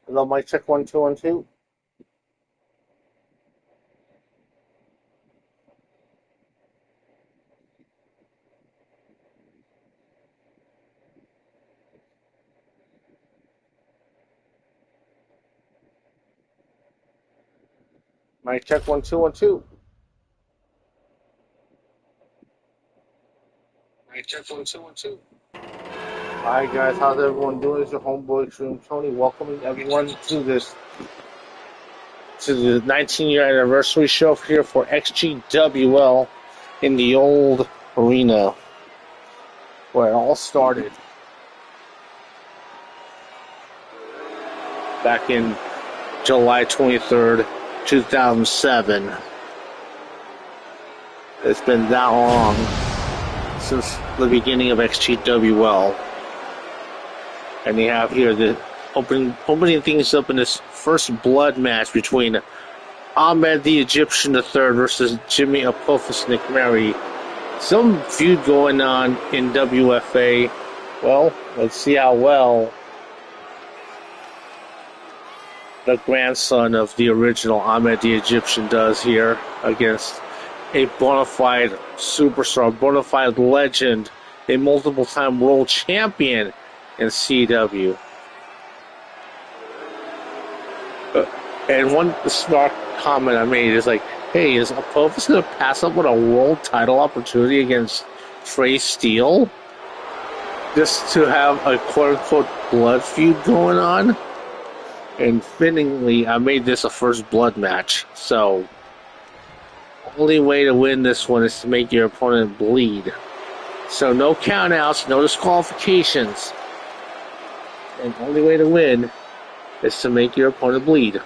Hello, mic check 1 2 1 2. Mic check 1 2 1 2. Mic check 1 2 1 2. Hi guys, how's everyone doing? It's your homeboy XtremeTony, welcoming everyone to the 19-year anniversary show here for XGWL in the old arena where it all started back in July 23rd, 2007. It's been that long since the beginning of XGWL. And they have here the opening things up in this first blood match between Ahmed the Egyptian III versus Jimmy Apophis McMurray. Some feud going on in WFA. Well, let's see how well the grandson of the original Ahmed the Egyptian does here against a bona fide superstar, bona fide legend, a multiple-time world champion in CW. And one smart comment I made is like, hey, is Apophis going to pass up on a world title opportunity against Trey Steele just to have a quote-unquote blood feud going on? And fittingly, I made this a first blood match. So, only way to win this one is to make your opponent bleed. So, no countouts, no disqualifications. And the only way to win is to make your opponent bleed.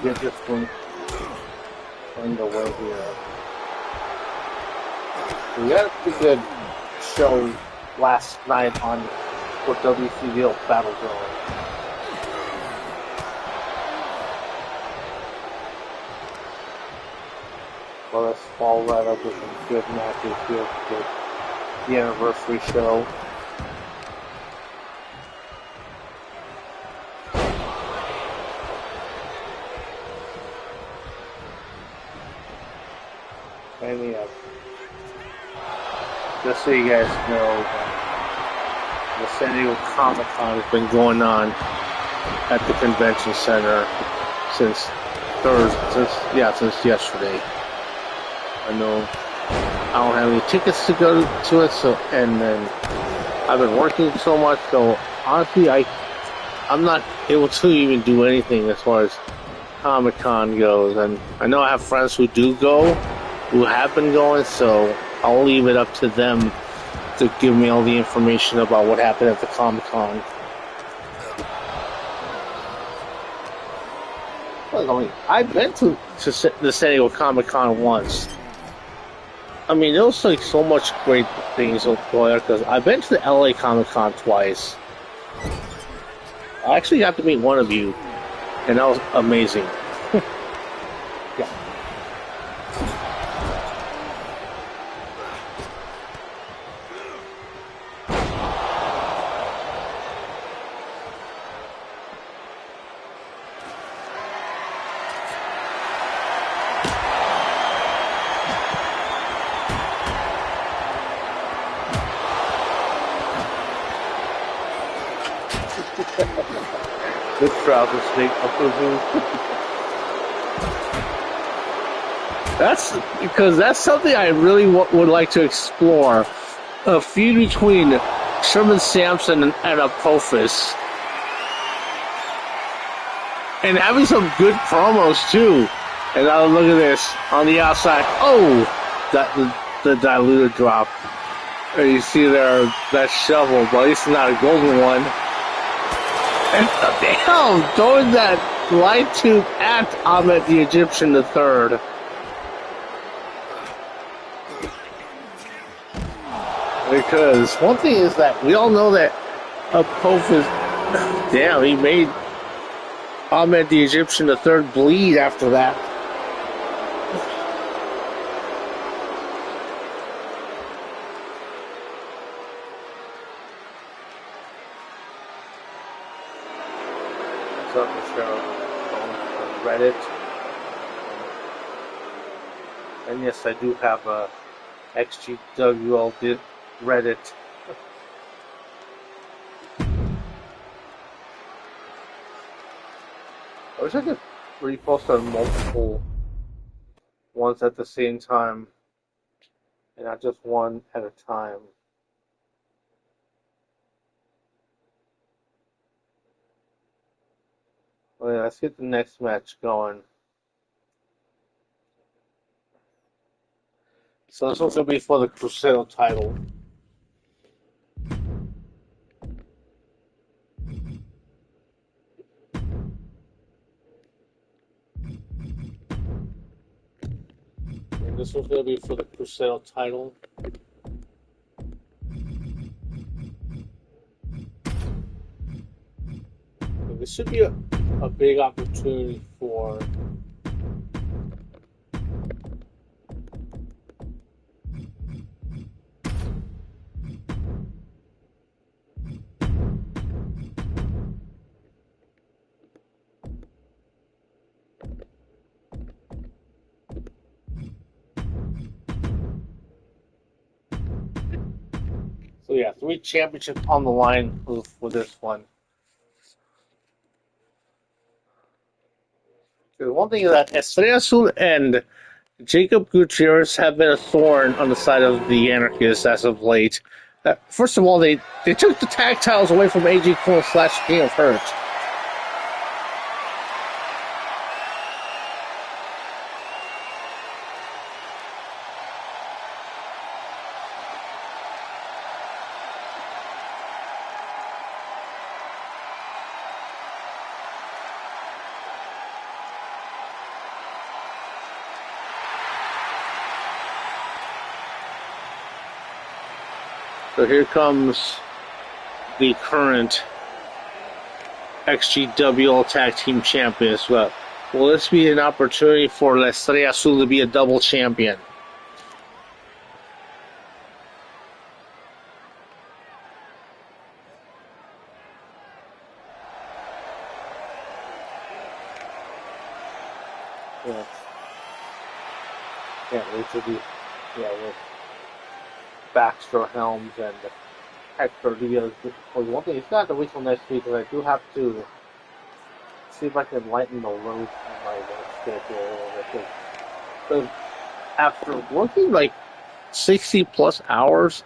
Get this one underway here. We had a pretty good show last night on what WCW Battleground. Well, let's follow that up with some good matches here for the anniversary show. And yeah, just so you guys know, the San Diego Comic-Con has been going on at the convention center since since yesterday. I know I don't have any tickets to go to it, so and then I've been working so much, so honestly, I'm not able to even do anything as far as Comic-Con goes. And I know I have friends who do go, who have been going, so I'll leave it up to them to give me all the information about what happened at the Comic-Con. Well, I've been to the San Diego Comic-Con once. I mean, there was like so much great things over there because I've been to the LA Comic-Con twice. I actually got to meet one of you, and that was amazing. Yeah. This trouser snake, I presume. That's something I really would like to explore. A feud between Sherman Sampson and Apophis. And having some good promos too. And now look at this. On the outside. Oh! The diluted drop. And you see there that shovel, but at least not a golden one. And damn, throwing that light tube at Ahmed the Egyptian III. Because one thing is that we all know that Apophis, damn, he made Ahmed the Egyptian III bleed after that. On Reddit, and yes, I do have a XGWL Reddit. I wish I could repost on multiple ones at the same time, and not just one at a time. Well, yeah, let's get the next match going. So this one's going to be for the Cruzeiro title. And this one's going to be for the Cruzeiro title. And this should be a big opportunity for so yeah, 3 championships on the line for this one. The one thing is that Estrella Azul and Jacob Gutierrez have been a thorn on the side of the Anarchists as of late. First of all, they took the tag titles away from AJ Cole / King of Hurt. So here comes the current XGWL Tag Team Champions. Well, will this be an opportunity for La Estrella Azul to be a double champion? Yeah. Can't wait to be, with Baxter Helms and Hector Diaz. For one thing, it's not the wait till next week because I do have to see if I can lighten the load on my work schedule a little bit. But after working like 60 plus hours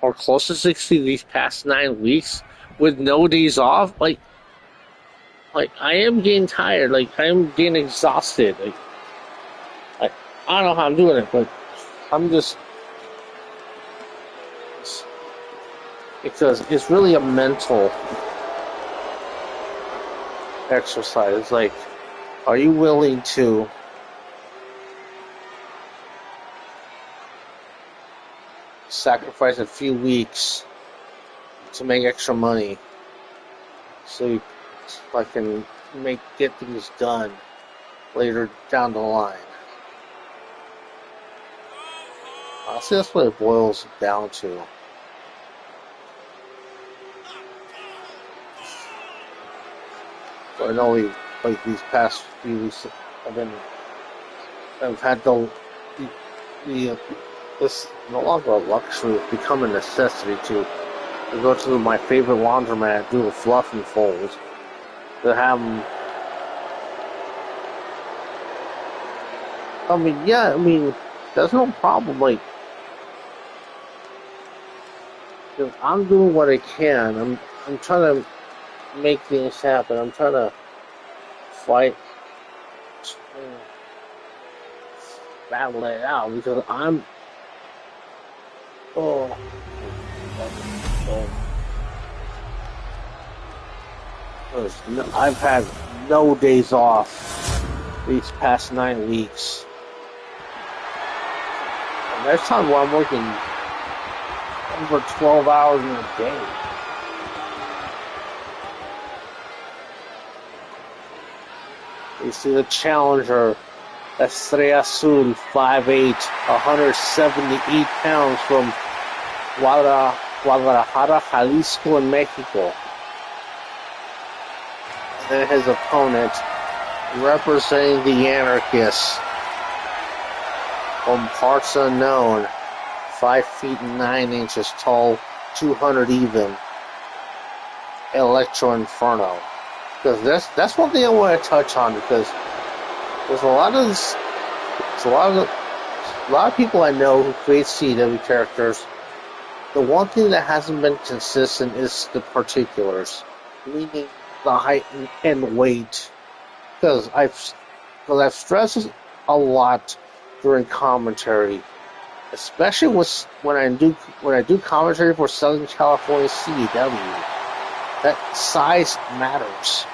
or close to 60 these past 9 weeks with no days off, like I am getting tired, like I am getting exhausted. I don't know how I'm doing it, but I'm just, because it's really a mental exercise. It's like, are you willing to sacrifice a few weeks to make extra money so I can get things done later down the line? Honestly, that's what it boils down to. So I know these past few weeks I've had this no longer a luxury, it's become a necessity to go to my favorite laundromat, do a fluff and fold, to have them. There's no problem, like, I'm doing what I can. I'm trying to make things happen. I'm trying to fight, battle it out, because I've had no days off these past 9 weeks. And there's times where I'm working over 12 hours in a day. You see the challenger, Estrella Azul, 5'8", 178 pounds from Guadalajara, Jalisco, in Mexico. And his opponent, representing the Anarchists, from parts unknown, 5 feet 9 inches tall, 200 even, Electro Inferno. Because that's one thing I want to touch on, because there's a lot of people I know who create CW characters. The one thing that hasn't been consistent is the particulars, meaning the height and weight. Because I've stressed a lot during commentary, especially when I do commentary for Southern California CW. That size matters.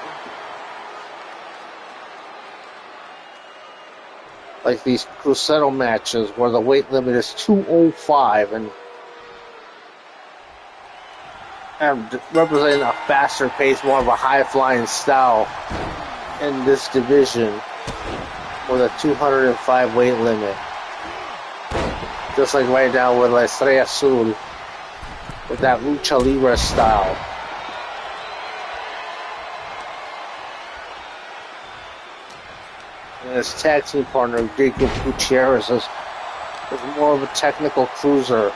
Like these Cruzeiro matches where the weight limit is 205 and representing a faster pace, more of a high-flying style in this division with a 205 weight limit. Just like right now with La Estrella Azul with that Lucha Libre style. And his tag team partner, Jacob Gutierrez, is more of a technical cruiser,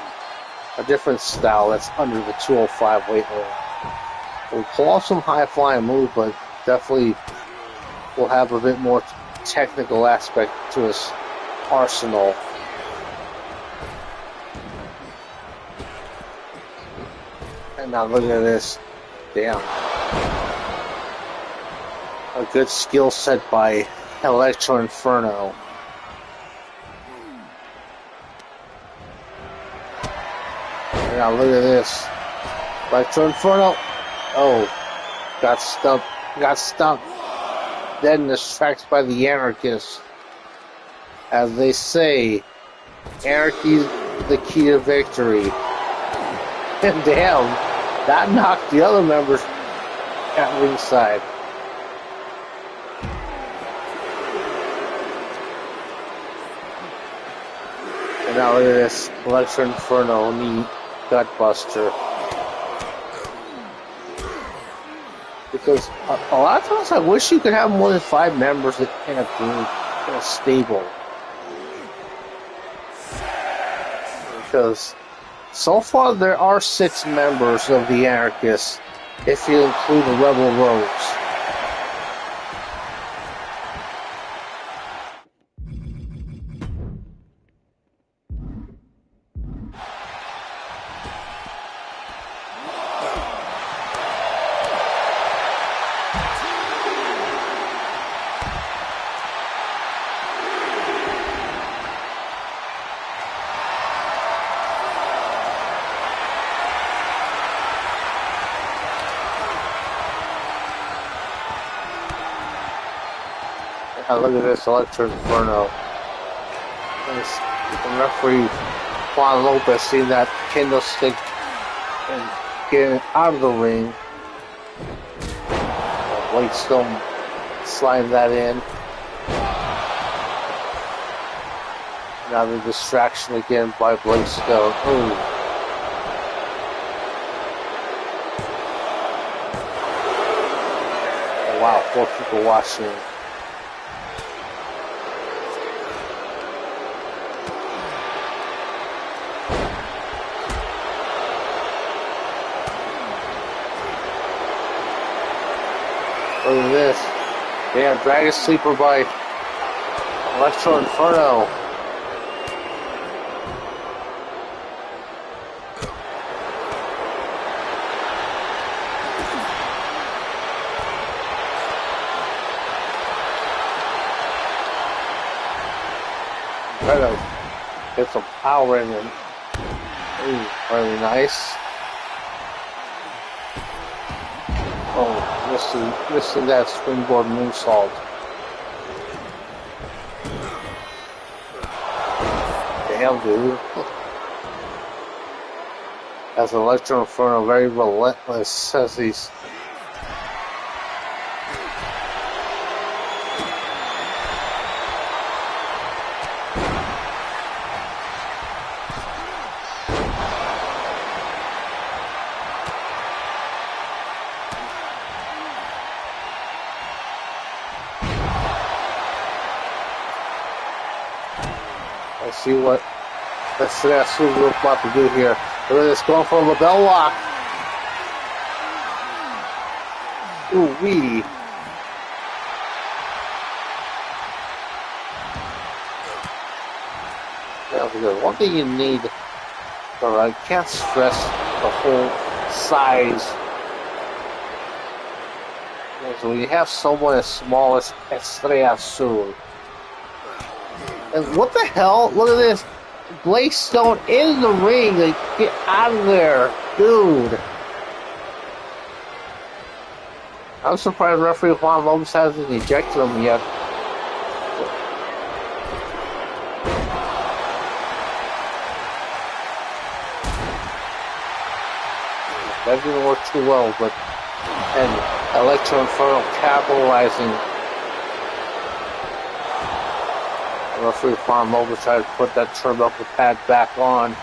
a different style that's under the 205 weight limit. Will pull off some high-flying moves, but definitely will have a bit more technical aspect to his arsenal. And now look at this. Damn. A good skill set by Electro Inferno. And now look at this. Electro Inferno. Oh. Got stuck. Dead in his tracks by the Anarchists. As they say, anarchy's the key to victory. And damn, that knocked the other members at ringside. And now look at this Electro Inferno knee gutbuster. Because a lot of times I wish you could have more than 5 members in a group, in a stable. Because so far there are 6 members of the Anarchists, if you include the Rebel Rogues. look at this Electro Inferno. The referee Juan Lopez seeing that candlestick and getting out of the ring. Blake Stone sliding that in. Now the distraction again by Blake Stone. Ooh. Oh, wow, 4 people watching. Look at this. Damn, Dragon Sleeper by Electro Inferno. Try to get some power in him. Ooh, really nice. Oh, missing that springboard moonsault. Damn, dude. As Electro Inferno, very relentless, says he's. Let's see what we're about to do here. Look at this, going for a label lock. Ooh wee. Now, one thing you need, or I can't stress the whole size. So when you have someone as small as Estrella Azul. And what the hell? Look at this. Blake Stone in the ring. Like, get out of there, dude. I'm surprised referee Juan Lopez hasn't ejected him yet. That didn't work too well, but and Electro Inferno capitalizing. Referee Juan Lopez tried to put that turnbuckle pad back on.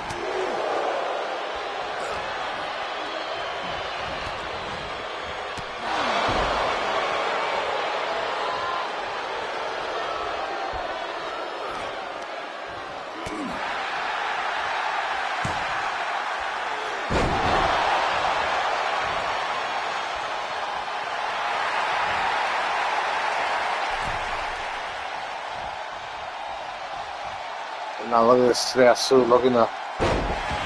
Now look at this Estrella Azul looking to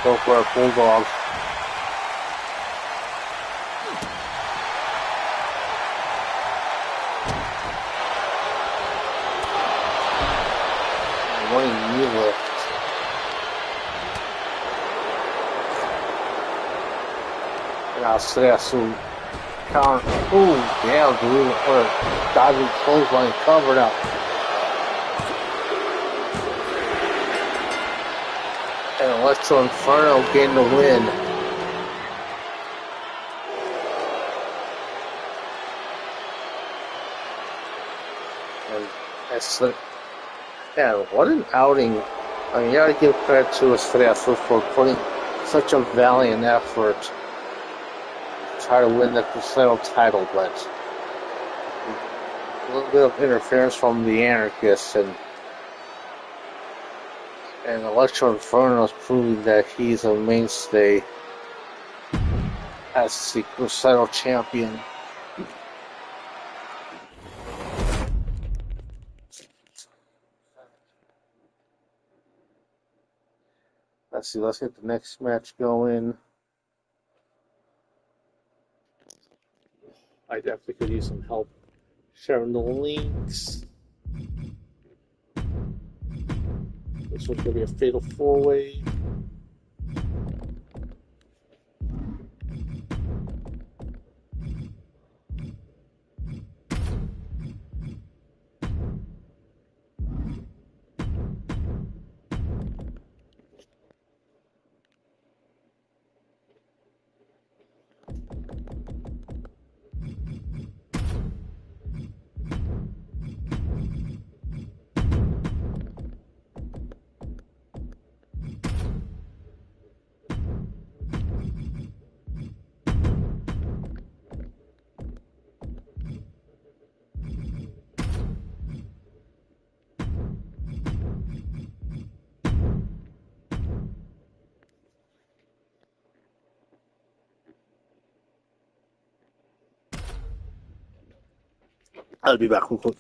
go for a bulldog. Running knee lift. Now Estrella Azul counter. Ooh, damn, dude. What a dodging clothesline covered up. And Electro Inferno getting the win. And that's yeah, what an outing. I mean, you gotta give credit to Estrella Azul for putting such a valiant effort to try to win the Cruzeiro title, but a little bit of interference from the Anarchists and Electro Inferno is proving that he's a mainstay as the Cruzeiro champion. Let's see, let's get the next match going. I definitely could use some help sharing the links. This one's going to be a fatal 4-way. I'll be back real quick.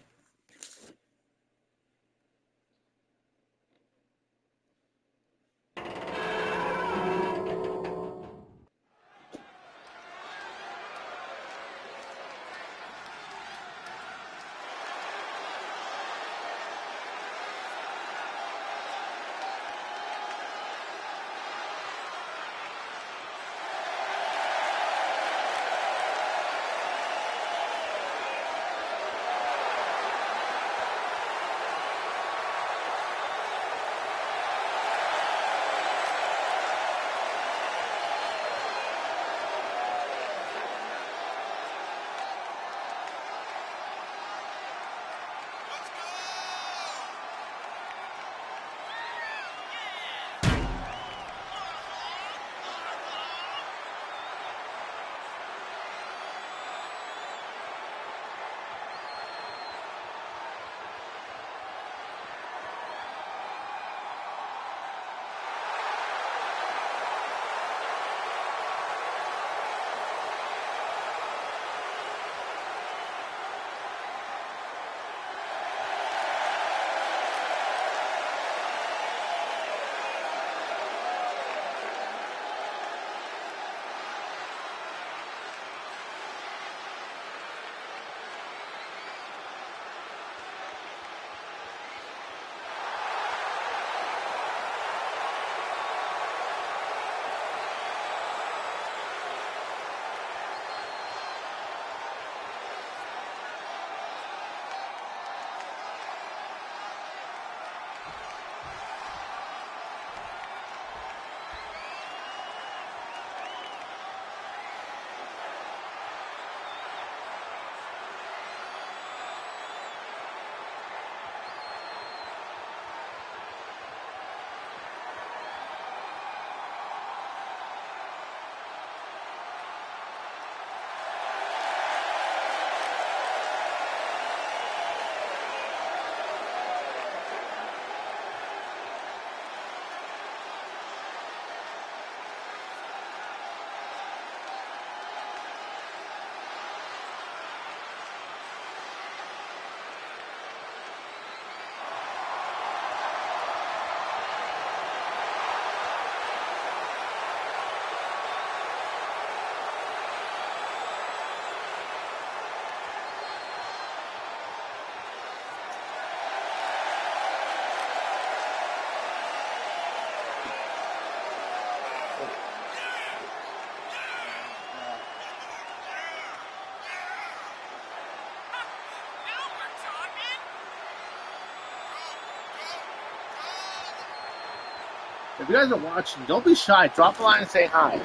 If you guys are watching, don't be shy. Drop a line and say hi.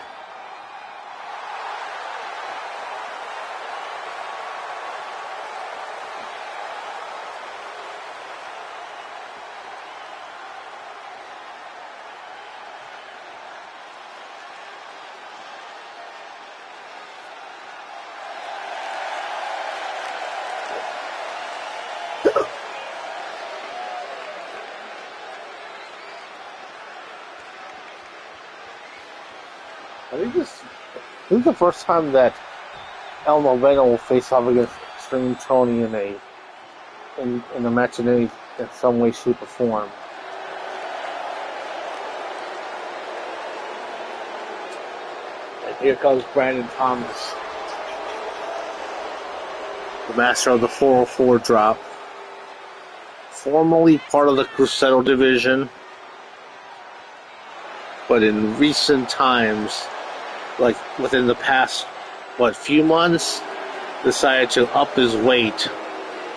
I think this is the first time that El Noveno will face off against XtremeTony in a match in some way, shape, or form. And here comes Brandon Thomas, the master of the 404 drop, formerly part of the Cruzeiro division, but in recent times, like within the past, few months, decided to up his weight,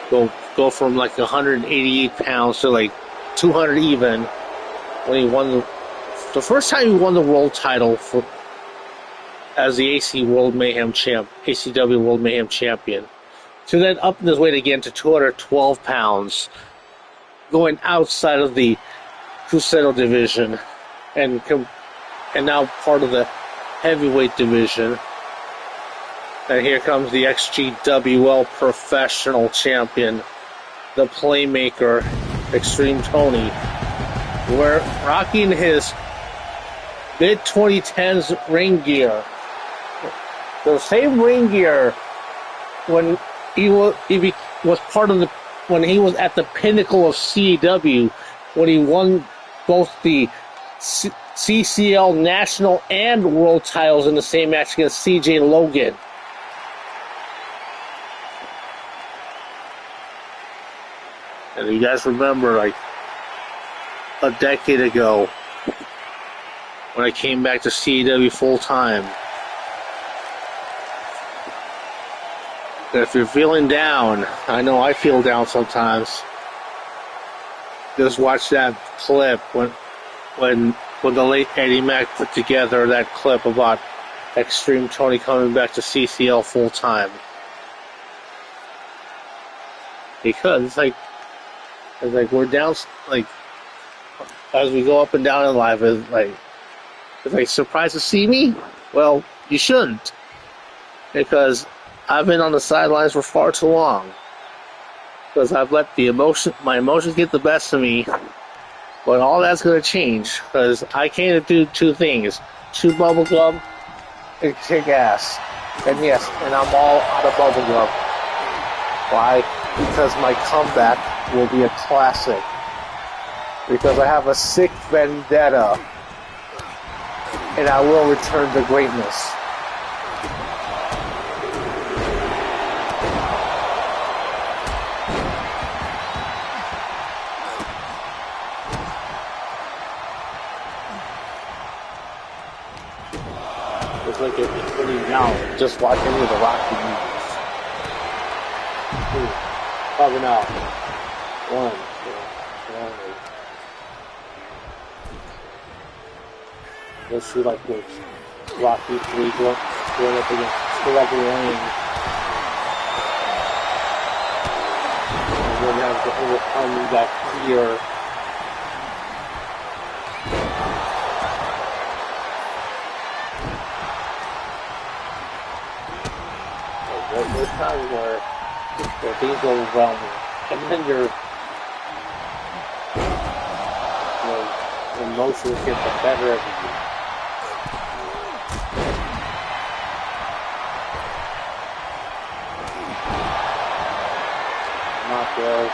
go from like 188 pounds to like 200 even, when he won the first time he won the world title as the ACW World Mayhem Champion, to then upping his weight again to 212 pounds, going outside of the Cruzeiro division, and now part of the heavyweight division. And here comes the XGWL professional champion, the playmaker, XtremeTony. We're rocking his mid-2010s ring gear. The same ring gear when he was part of when he was at the pinnacle of CW, when he won both the CCL national and world titles in the same match against CJ Logan. And you guys remember, like, a decade ago, when I came back to CW full time, if you're feeling down, I know I feel down sometimes, just watch that clip when the late Eddie Mack put together that clip about XtremeTony coming back to CCL full time. Because it's like we're down, like, as we go up and down in life, it's like surprised to see me? Well, you shouldn't, because I've been on the sidelines for far too long. Because I've let my emotions get the best of me. But all that's going to change, because I came to do two things: chew bubblegum and kick ass. And yes, and I'm all out of bubblegum. Why? Because my comeback will be a classic. Because I have a sick vendetta, and I will return to greatness. It's like if you're putting down, just watch any of the Rocky movies. Coming out. 1, 2, 3. Let's see, like this Rocky 3 going up against Sylvester Lane. And then have to overcome that fear. There's times where things go overwhelming, and then your emotions get the better of you. I'm not there.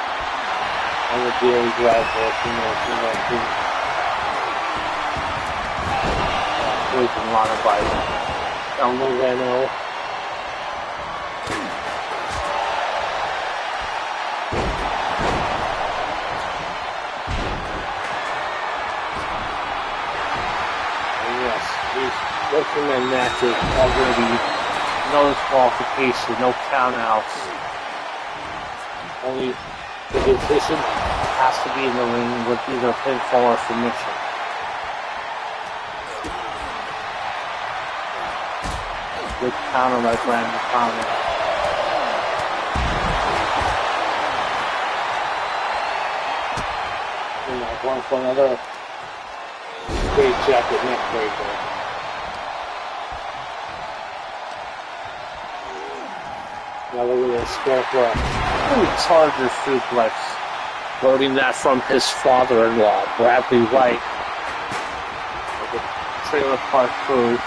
I'm a daily graduate, Waiting on a bike. I'm Loreno. Working in matches are going to be no disqualification, no countouts. Only the decision has to be in the ring with either pinfall or submission. Good counter by Brandon Thomas. And going for another straight jacket neck breaker. Now look at this square Charger suplex, loading that from his father-in-law, Bradley Wright, like a trailer park crew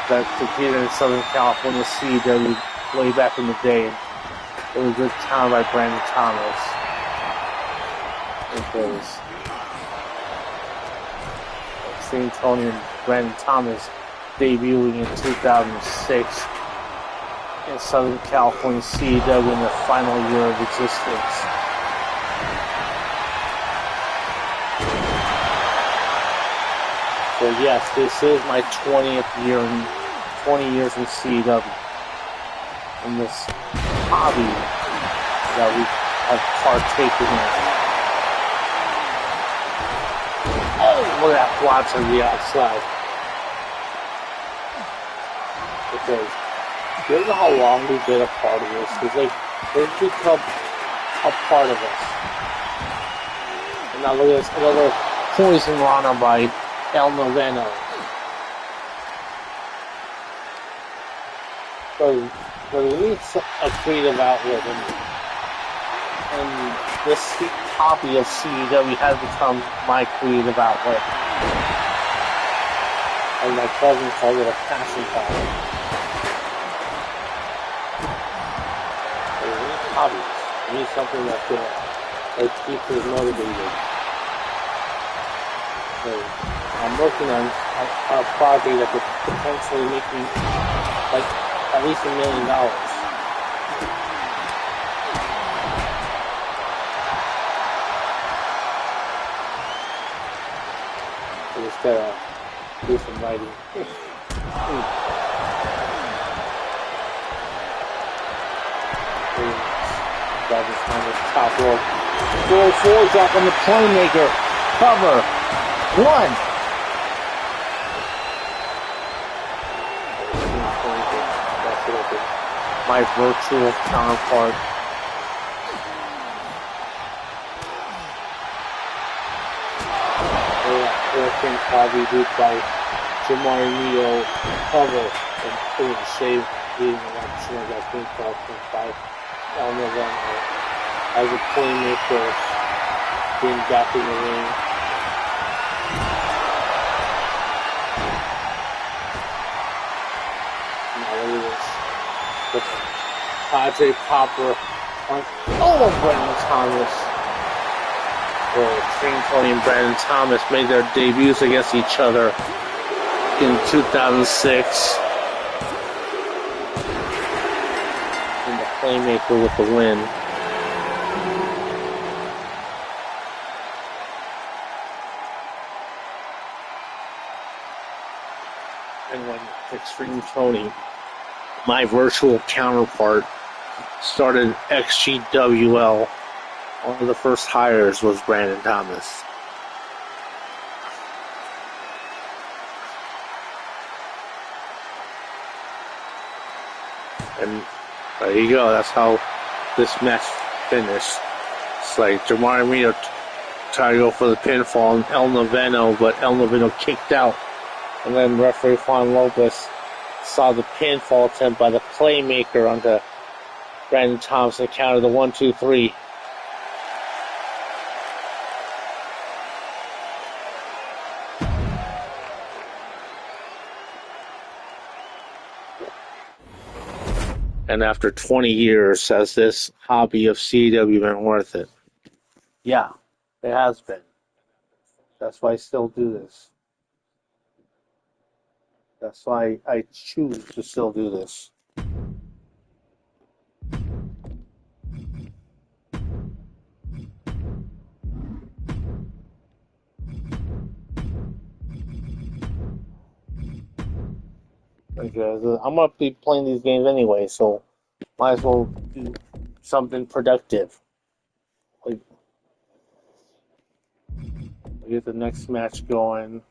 that competed in Southern California CW way back in the day. It was a good time by Brandon Thomas. It was XtremeTony and Brandon Thomas debuting in 2006. In Southern California CW in the final year of existence. So yes, this is my 20th year in 20 years in CW. And this hobby that we have partaken in. Oh, look at that blotch on the outside. Because you don't know how long we've been a part of this, because they've become a part of us. And now look at this, another poison runner by El Noveno. So we need a creative outlet, and this copy of CW has become my creative outlet. And my cousin called it a passion project. Hobbies. I need something that's gonna like keep us motivated. So I'm working on a project that could potentially make me like at least $1 million. So just gotta do some writing. Travis Thomas top rope. 4-4 drop on the playmaker. Cover. 1. My virtual counterpart. Hurricane Harvey did by Jamar Neo. Cover and couldn't save the election of that pin call by November as a playmaker being back in the ring. Now look at this. The Padre Popper on Brandon Thomas. XtremeTony and Brandon Thomas made their debuts against each other in 2006. Playmaker with the win. And when XtremeTony, my virtual counterpart, started XGWL, one of the first hires was Brandon Thomas. And there you go. That's how this match finished. It's like Jamar Mito tried to go for the pinfall on El Noveno, but El Noveno kicked out. And then referee Juan Lopez saw the pinfall attempt by the playmaker onto Brandon Thomas and counted the 1, 2, 3. And after 20 years, has this hobby of CW been worth it? Yeah, it has been. That's why I still do this. That's why I choose to still do this. Because I'm going to be playing these games anyway, so might as well do something productive. Like, get the next match going.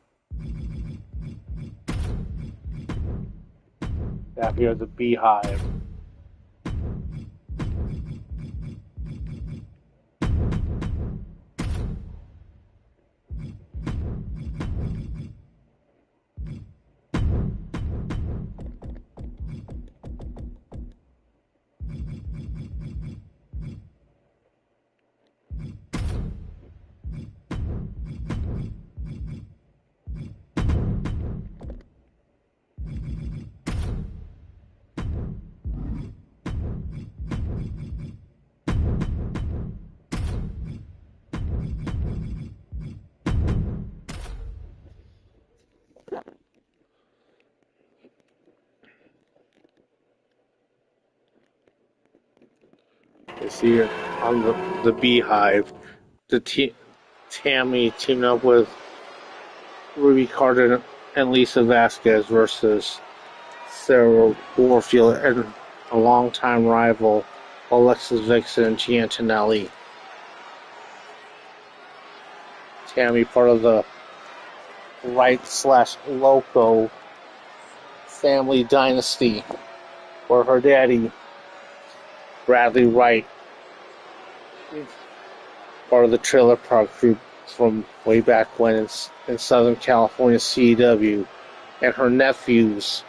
Yeah, here's the Beehive. You see it on the Beehive. Tammy teaming up with Ruby Carter and Lisa Vasquez versus Sarah Warfield and a longtime rival Alexis Vixen and Giantinelli. Tammy, part of the Wright/Loco family dynasty, where her daddy, Bradley Wright, part of the Trailer Park Group from way back when in Southern California, CW, and her nephews,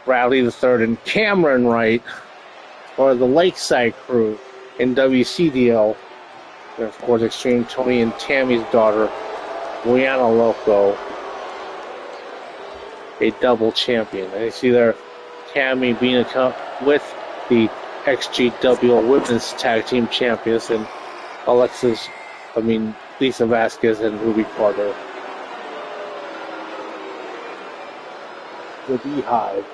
Bradley III and Cameron Wright, or the Lakeside Crew in WCDL, and of course XtremeTony and Tammy's daughter, Rihanna Loco, a double champion. And you see there Tammy being with the XGWL Women's Tag Team Champions, and Lisa Vasquez and Ruby Carter. The Beehive.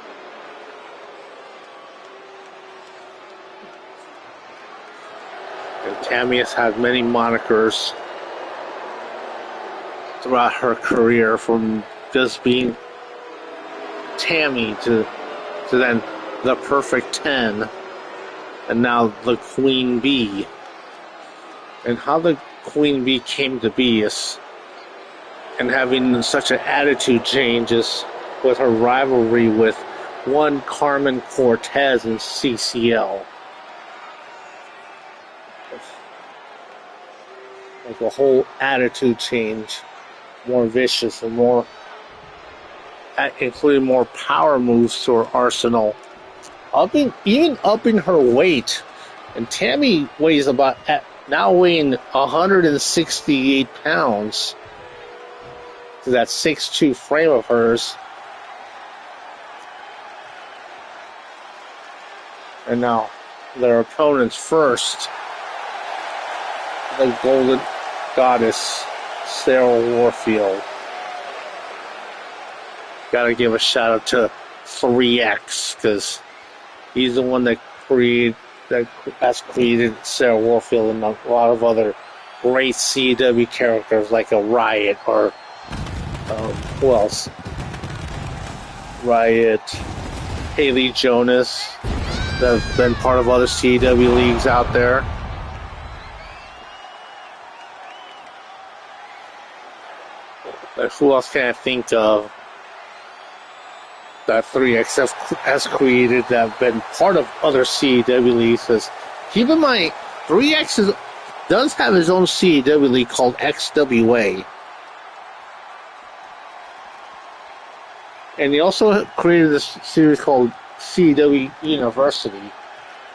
And Tammy has had many monikers throughout her career, from just being Tammy to then the Perfect 10, and now the Queen Bee. And how the Queen Bee came to be is, and having such an attitude change, is with her rivalry with one Carmen Cortez in CCL. Like a whole attitude change, more vicious and more, including more power moves to her arsenal. Even upping her weight. And Tammy weighs now weighing 168 pounds to that 6'2" frame of hers. And now their opponents first, the Golden Goddess, Sarah Warfield. Gotta give a shout out to 3X, because he's the one that has created Sarah Warfield and a lot of other great CW characters like a Riot or who else? Riot, Haley Jonas, that have been part of other CW leagues out there. Like, who else can I think of that 3X has created that have been part of other CW leagues? Keep in mind, 3X does have his own CW league called XWA. And he also created this series called CW University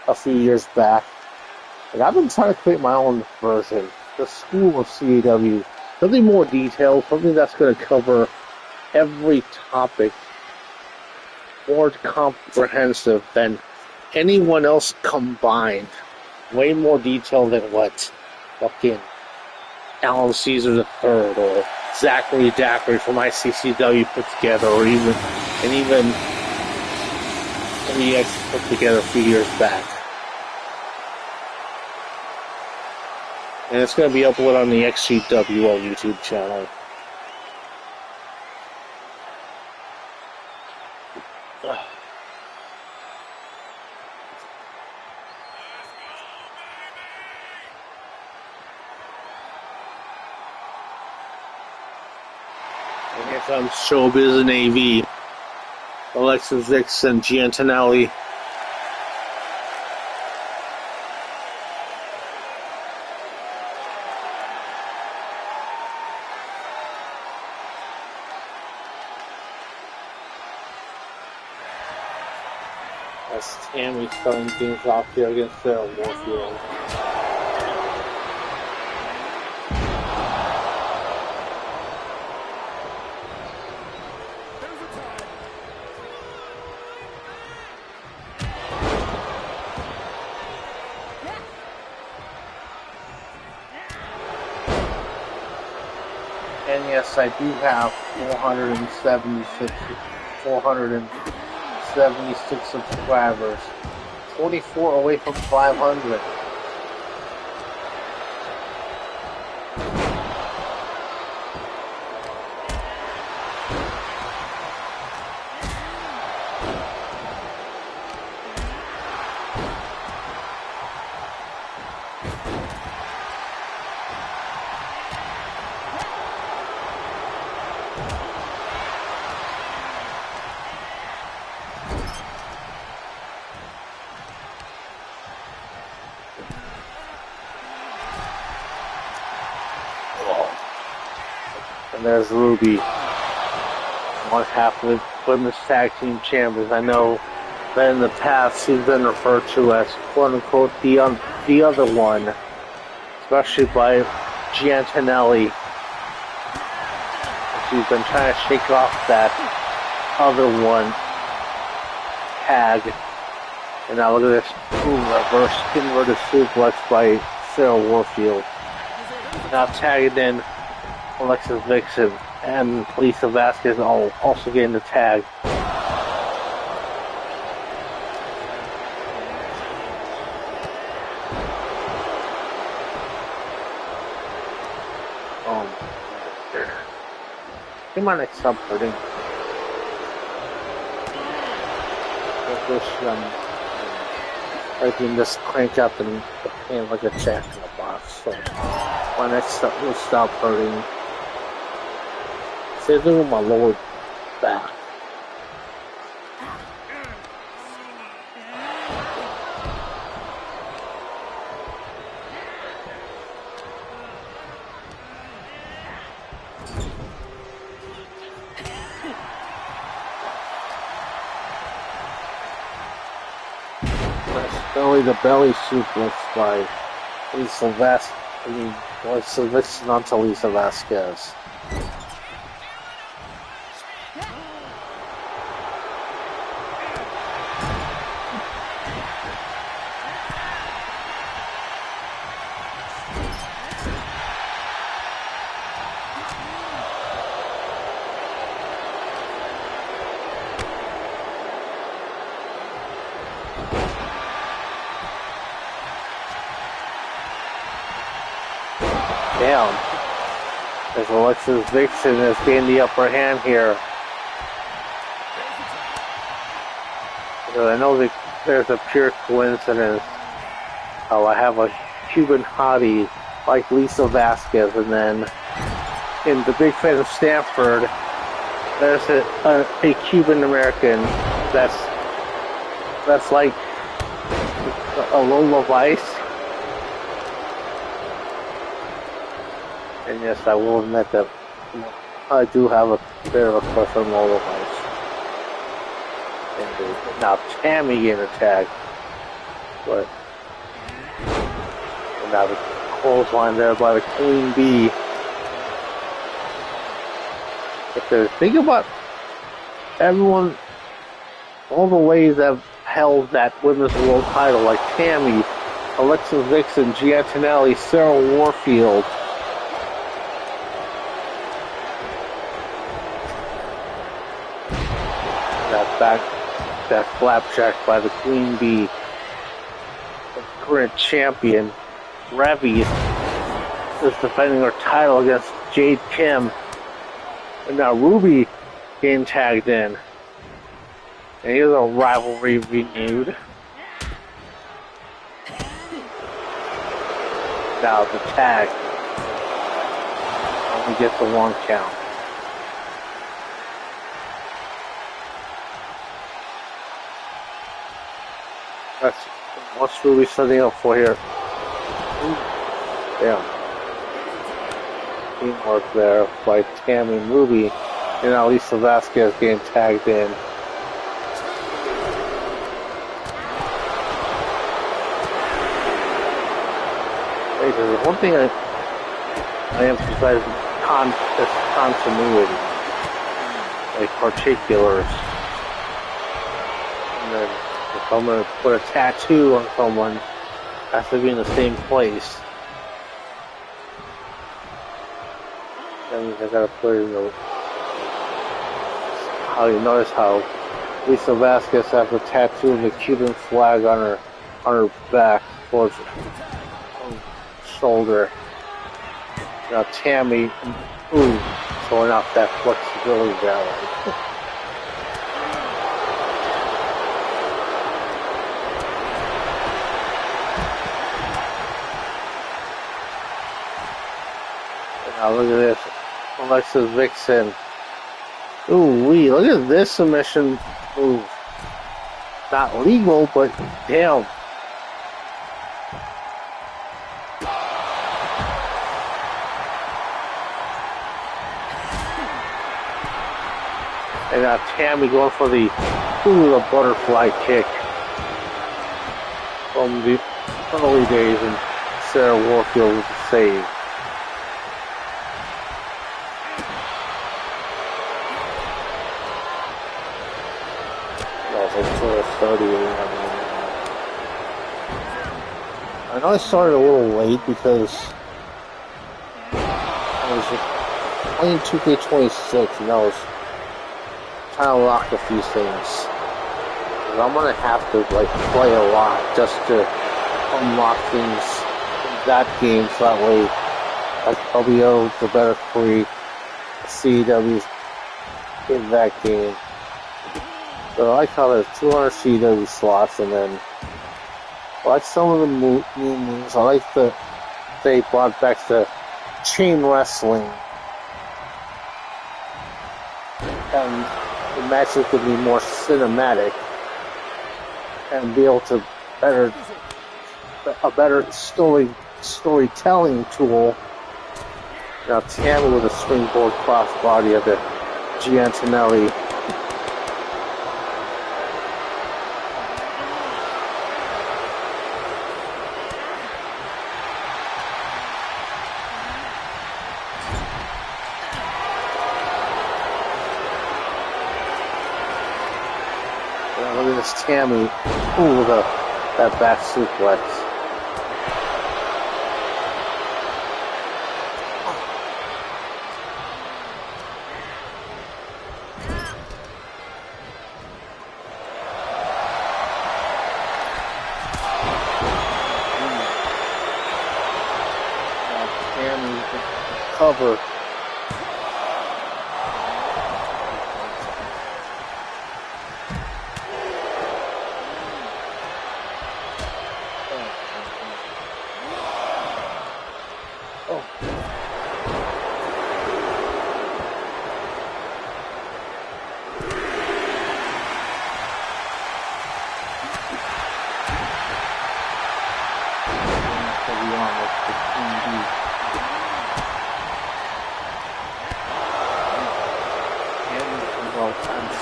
a few years back. And I've been trying to create my own version, the School of CW. Something more detailed, something that's going to cover every topic, more comprehensive than anyone else combined. Way more detailed than what fucking Alan Caesar III or Zachary Dackery from ICCW put together, or even 3X put together a few years back. And it's going to be uploaded on the XGWL YouTube channel. And here comes Showbiz and AV. Alexis Vix and Giantinelli. That's Tammy starting things off here against Sarah Warfield. And yes, I do have 476 subscribers. 24 away from 500. And there's Ruby, one half of the Women's Tag Team Champions. I know that in the past she's been referred to as quote-unquote the other one, especially by Giantinelli. She's been trying to shake off that other one tag And now look at this. Ooh, reverse inverted suplex by Sarah Warfield. Now tagging in Alexis Vixen and Lisa Vasquez also getting the tag. Come on, next subparting. I can just crank up and like a jack in the box. So my next step will stop hurting. Same thing with my lower back. Belly to belly suplex by Lisa Vasquez. Lisa Vixen onto Lisa Vasquez. Down as Alexis Vixen is getting the upper hand here. So I know that there's a pure coincidence how I have a Cuban hottie like Lisa Vasquez, and then in the Big Fan of Stanford, there's a Cuban American that's like a Lola Vice. And yes, I will admit that I do have a bit of a crush on Lola Vice. And now Tammy getting attacked, but and now the clothesline there by the Queen Bee. If there's think about everyone, all the ladies that have held that women's world title, like Tammy, Alexis Vixen, Giantinelli, Sarah Warfield. That flapjack by the Queen Bee. The current champion, Revy, is defending her title against Jade Kim. And now Ruby getting tagged in. And here's a rivalry renewed. Now the tag only gets the one count. That's what's Ruby setting up for here. Damn. Teamwork there by Tammy and Ruby. And now Lisa Vasquez getting tagged in. Hey, there's one thing I emphasize is continuity. Like particulars. And then if I'm going to put a tattoo on someone, it has to be in the same place. That means I gotta put it in the... How you notice how Lisa Vasquez has a tattoo of the Cuban flag on her back towards her shoulder. Now Tammy, showing off that flexibility balance. Now look at this, Alexis Vixen. Ooh wee, look at this submission move. Not legal, but damn. And now Tammy going for the butterfly kick from the early days, and Sarah Warfield with the save. Also, 30. know I started a little late because I was playing 2K26 and I was trying to lock a few things. And I'm gonna have to like play a lot just to unlock things in that game, so that way I'll be able to better create CWs in that game. So I call it 200 CW slots, and then I like some of the new moves. I like that they brought back the chain wrestling, and the matches could be more cinematic and be able to a better storytelling tool. Now Tammy with a springboard crossbody of the Giantinelli. Look at this Tammy. Ooh, that back suplex. Tammy cover.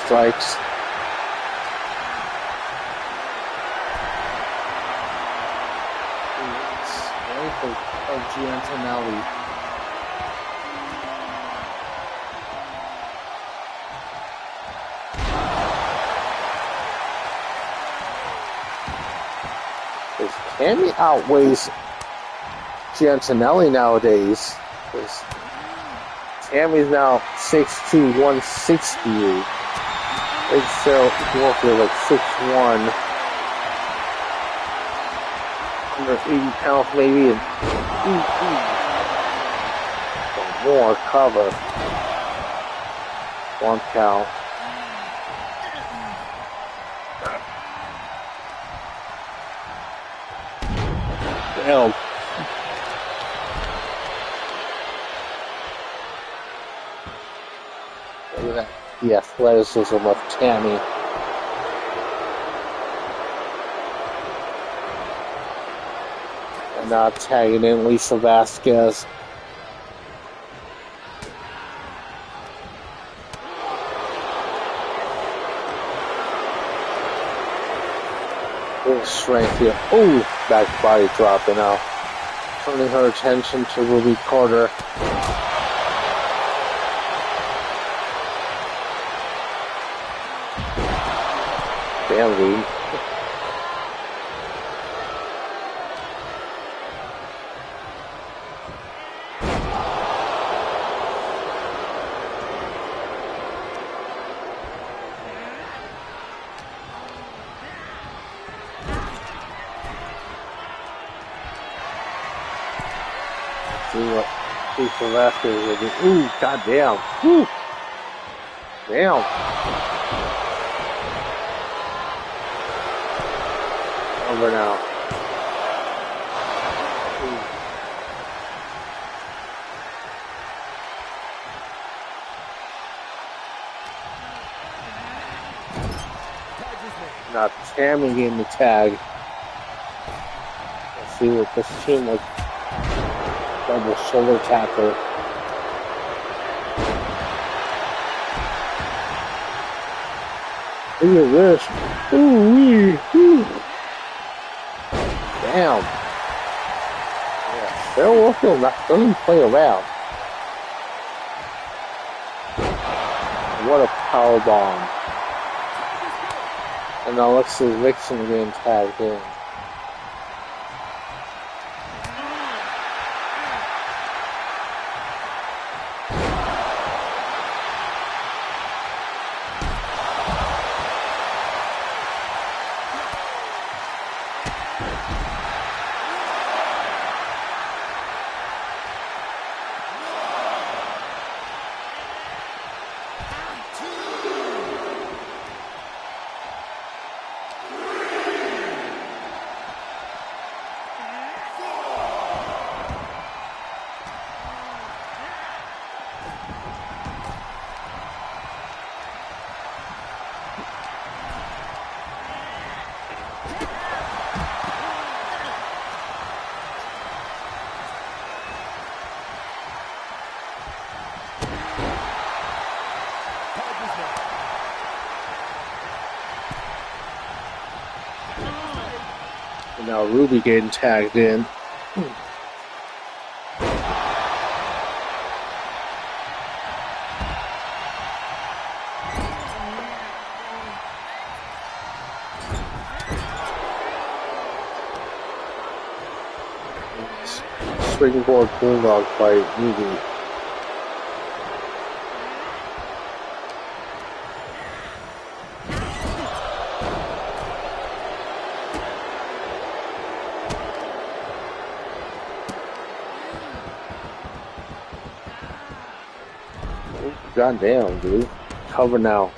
Strikes. Of Giantinelli. Tammy outweighs Giantinelli nowadays. Tammy's now 6'2", 160. Big Sarah Walker like 6'1", under 80 pounds maybe, and more cover. 1 count. Damn. Look at that. The athleticism of Tammy. And now tagging in Lisa Vasquez. Little strength here. Ooh, back body dropping out. Turning her attention to Ruby Carter. Damn, Ruby. See what Lisa Vasquez will do. Ooh, goddamn. Woo. Damn. Over now. Ooh. Now Tammy getting the tag. Let's see what this team was. Double shoulder tackle. Look at this. Ooh-wee. Ooh. Damn. Yeah, Sarah Warfield doesn't play around. What a power bomb. And now Alexis Vixen getting tagged in. And now Ruby getting tagged in. Springboard bulldog by Ruby. Goddamn, dude. Cover now.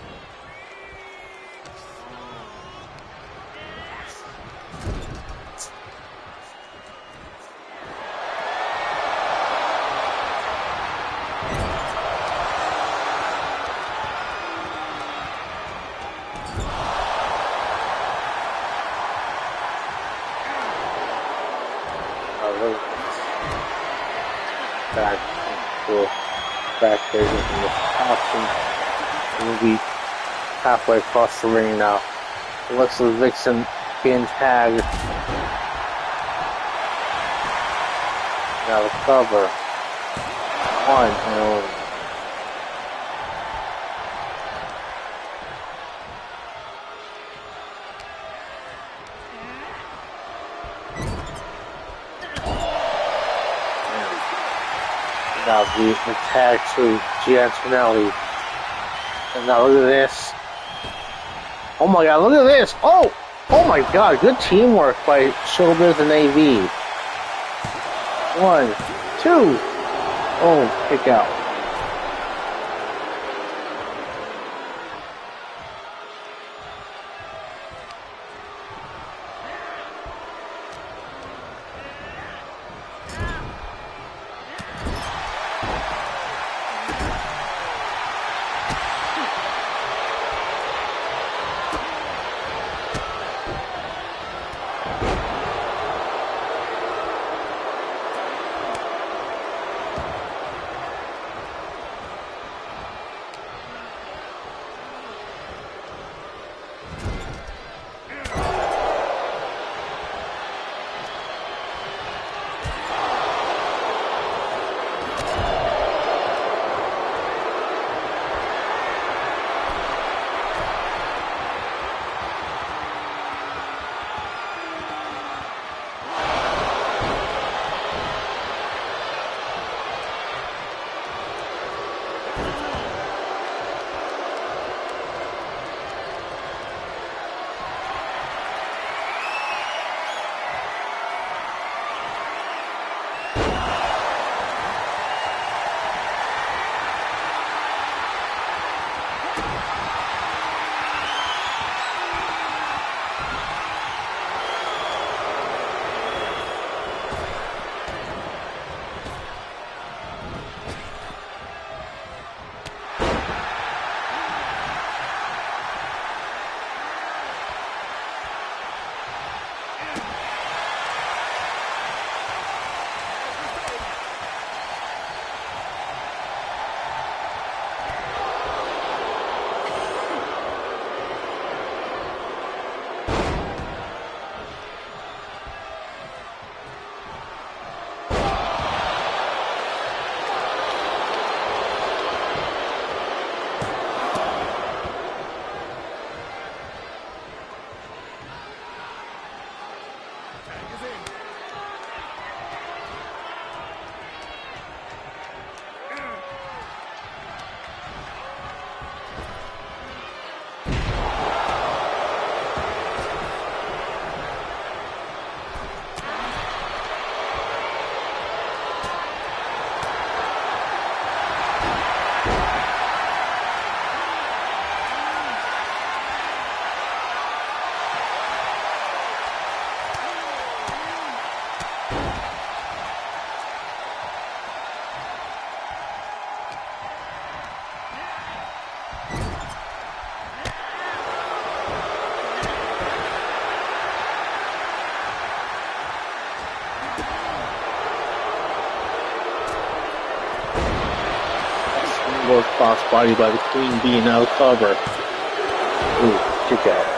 Back there in the option. Ruby halfway across the ring now. Alexa Vixen being tagged. Now the cover. One and now the tag to XGWL. And now look at this. Oh my god, look at this. Oh my god, good teamwork by Showbiz and AV. 1, 2. Oh, kick out. elbow crossbody by the Queen being out of cover. Ooh, kick out.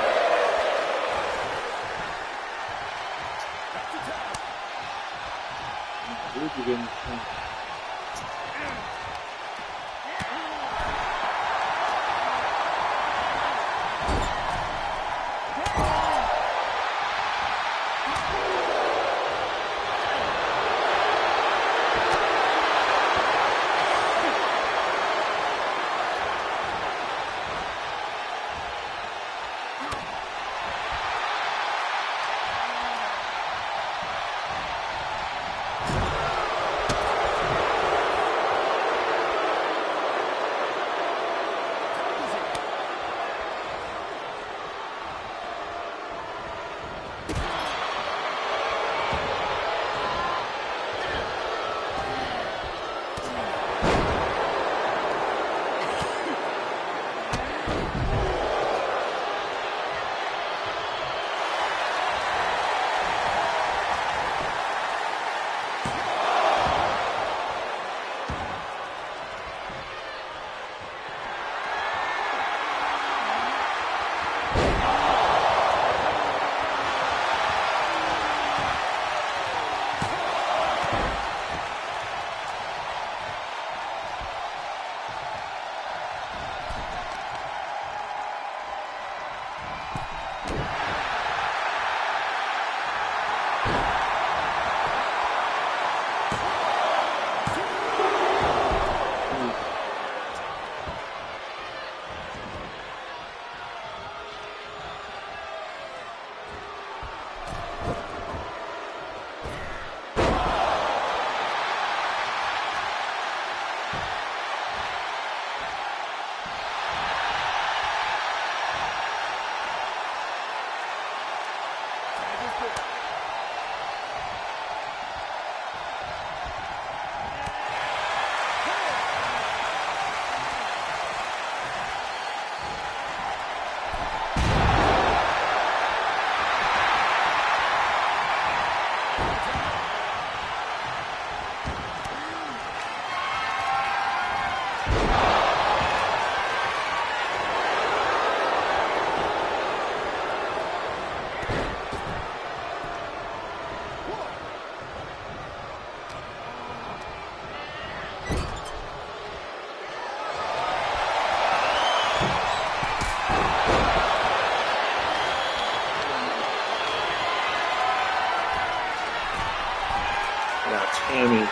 Tammy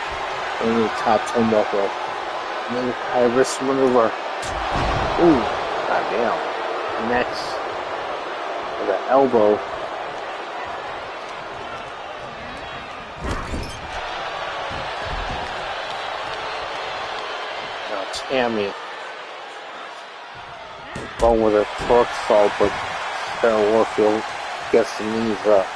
on the top turnbuckle. Another high wrist maneuver. Ooh, goddamn. Next, with an elbow. Now Tammy going with a torque salt, but Sarah Warfield gets the knees up.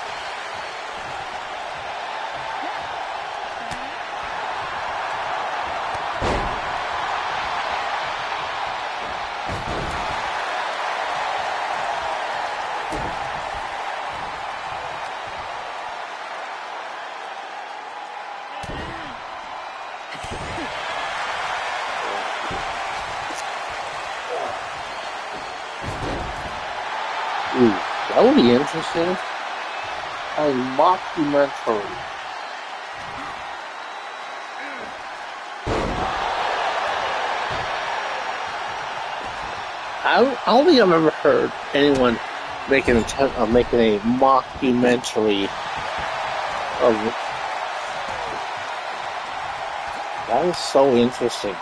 Ooh, that would be interesting. A mockumentary. I don't think I've ever heard anyone make an attempt of making a mockumentary of. That is so interesting.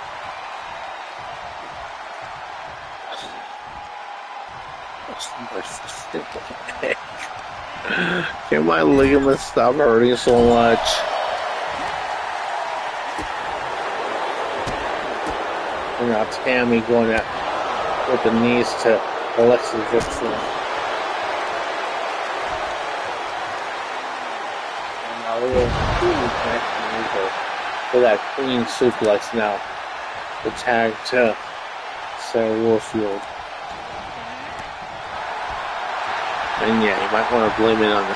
Can my ligaments stop hurting so much? And now Tammy going at with the knees to Alexa's victory. And now we're for that clean suplex now. The tag to Sarah Warfield. And yeah, you might want to blame it on the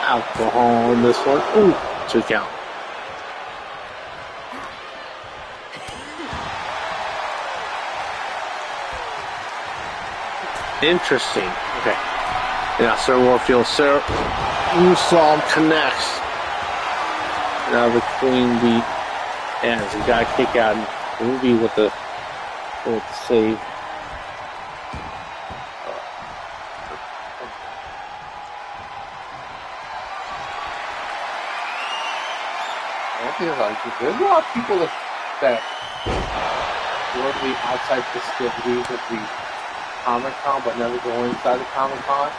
alcohol on this one. Ooh, 2 count. Interesting. Okay. Yeah, Sir Warfield. Sir Usom connects. Now between the ends. He got a kick out and Ruby with the save. There's a lot of people that go to the outside festivities of the Comic-Con but never go inside the Comic-Con.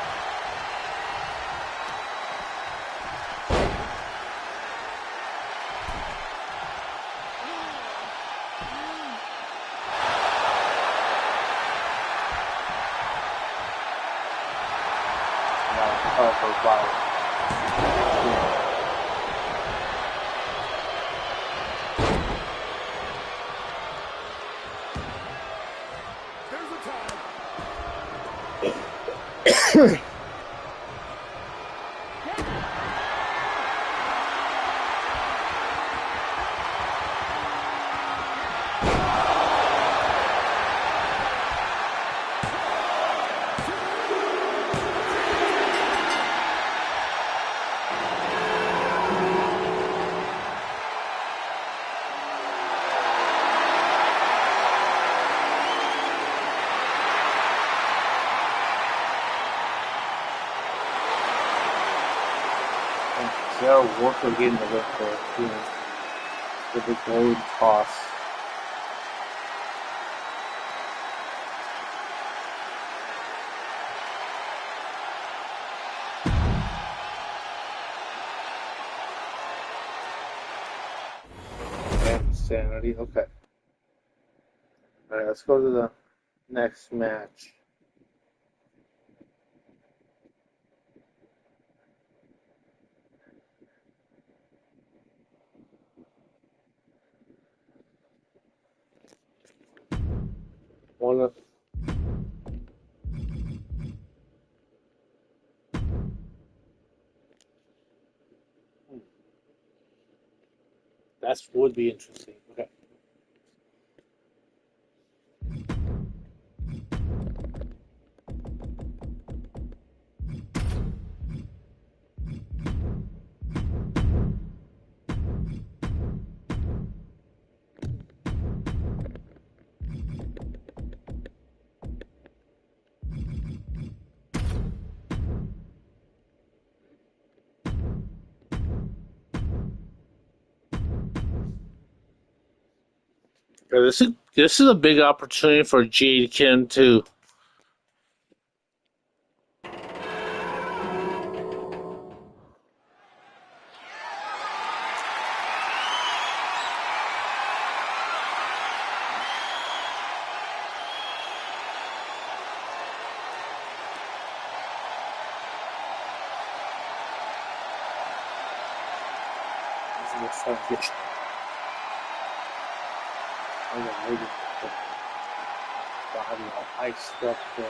Sarah Walker getting the lift for with the golden toss. And sanity. Okay. Alright, let's go to the next match. One of that would be interesting. Okay. This is a big opportunity for Jade Kim to get maybe the body all iced up there.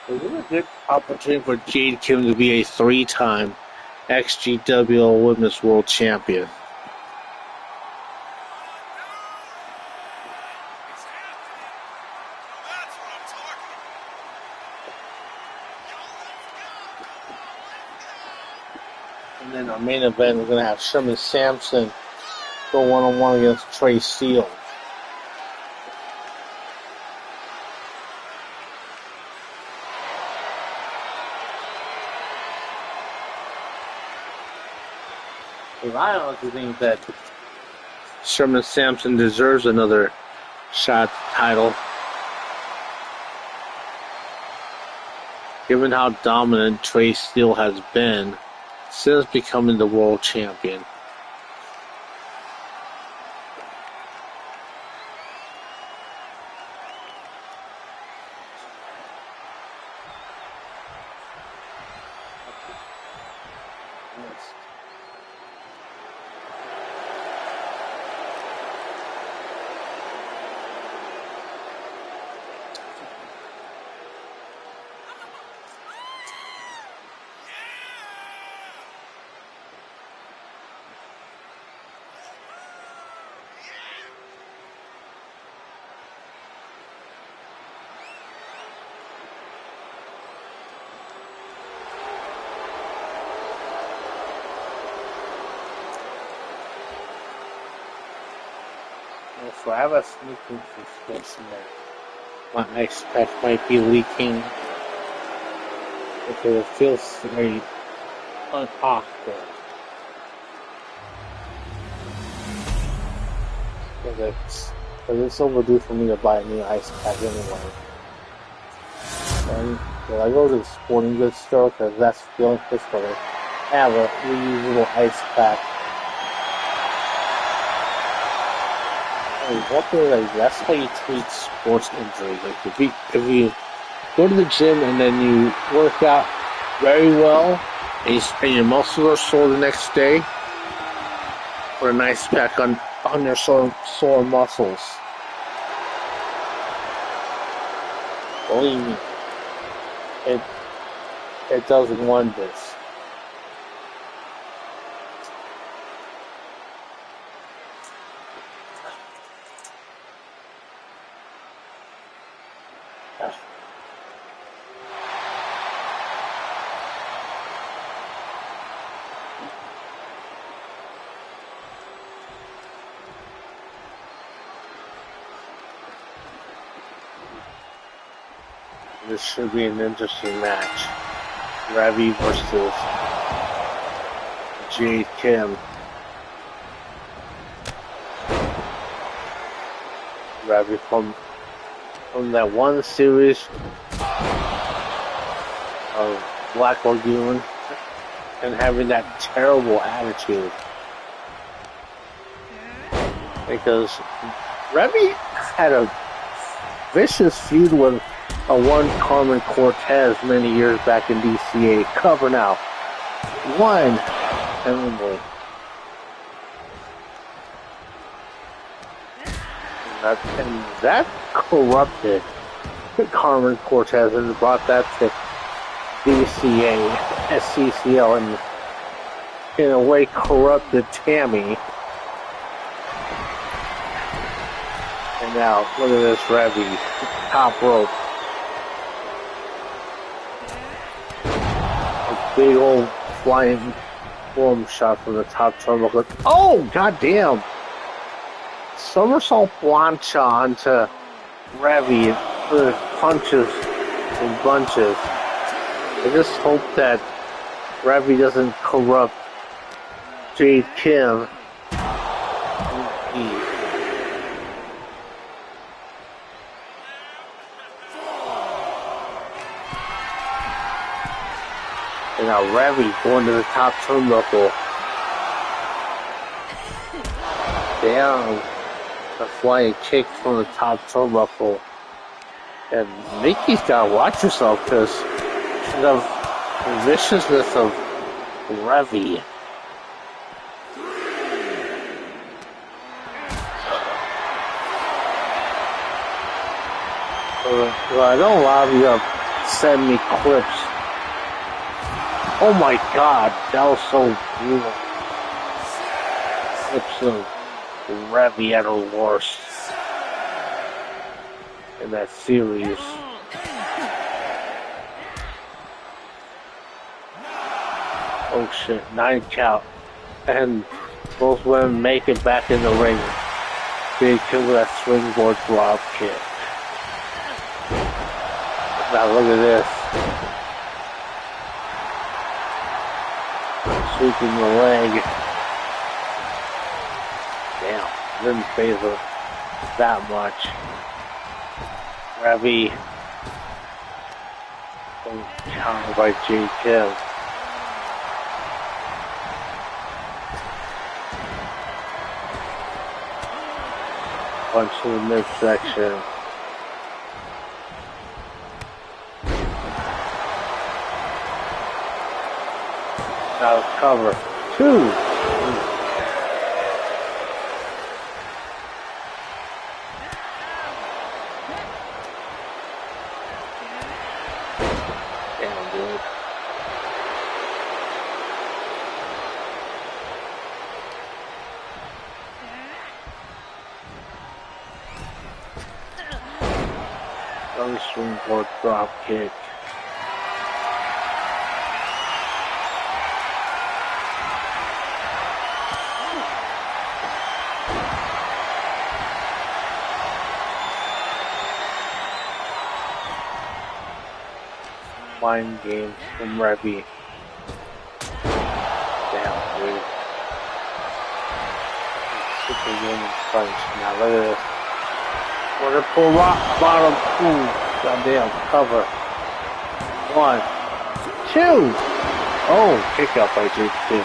This is a good opportunity for Jade Kim to be a 3-time XGWL Women's World Champion. And then our main event, we're going to have Sherman Sampson go one-on-one against Trey Steele. I honestly think that Sherman Sampson deserves another shot at the title. Given how dominant Trey Steele has been since becoming the world champion. So I have a sneaking suspicion that my ice pack might be leaking because it feels very unawkward. Because it's overdue for me to buy a new ice pack anyway. And when I go to the sporting goods store, because that's the only place where they have a reusable ice pack. And one thing, like, that's how you treat sports injuries. Like, if you go to the gym and then you work out very well, and your muscles are sore the next day, put an ice pack on your sore muscles. Believe me, it does wonders. This should be an interesting match. Ravi versus Jade Kim. Ravi from that one series of Black Lagoon and having that terrible attitude. Because Ravi had a vicious feud with one Carmen Cortez many years back in DCA. Cover now. One. Emily. And that corrupted Carmen Cortez and brought that to DCA, SCCL, and in a way corrupted Tammy. And now, look at this Ravi. Top rope. Big old flying form shot from the top turnbuckle. Oh, goddamn! Somersault plancha onto Ravi with punches and bunches. I just hope that Ravi doesn't corrupt Jade Kim. And now Ravi going to the top turnbuckle. Down. A flying kick from the top turnbuckle. And Mickey's gotta watch herself because the viciousness of Ravi. I know a lot of you have sent me clips. Oh my god, that was so brutal. Clips of Ravi at her worst in that series. Oh shit, 9 count. And both women make it back in the ring. Big kill with that springboard drop kick. Now look at this. Sweeping the leg. Damn, didn't phase her that much. Ravi countered by Jade Kim. Punch to the midsection. Now cover. 2. Damn, dude. Another springboard drop kick. mind games from Revy. Damn, dude. Superhuman punch. Now look at this. Waterfall rock bottom. Ooh, goddamn cover. 1, 2. Oh, kick up by J2.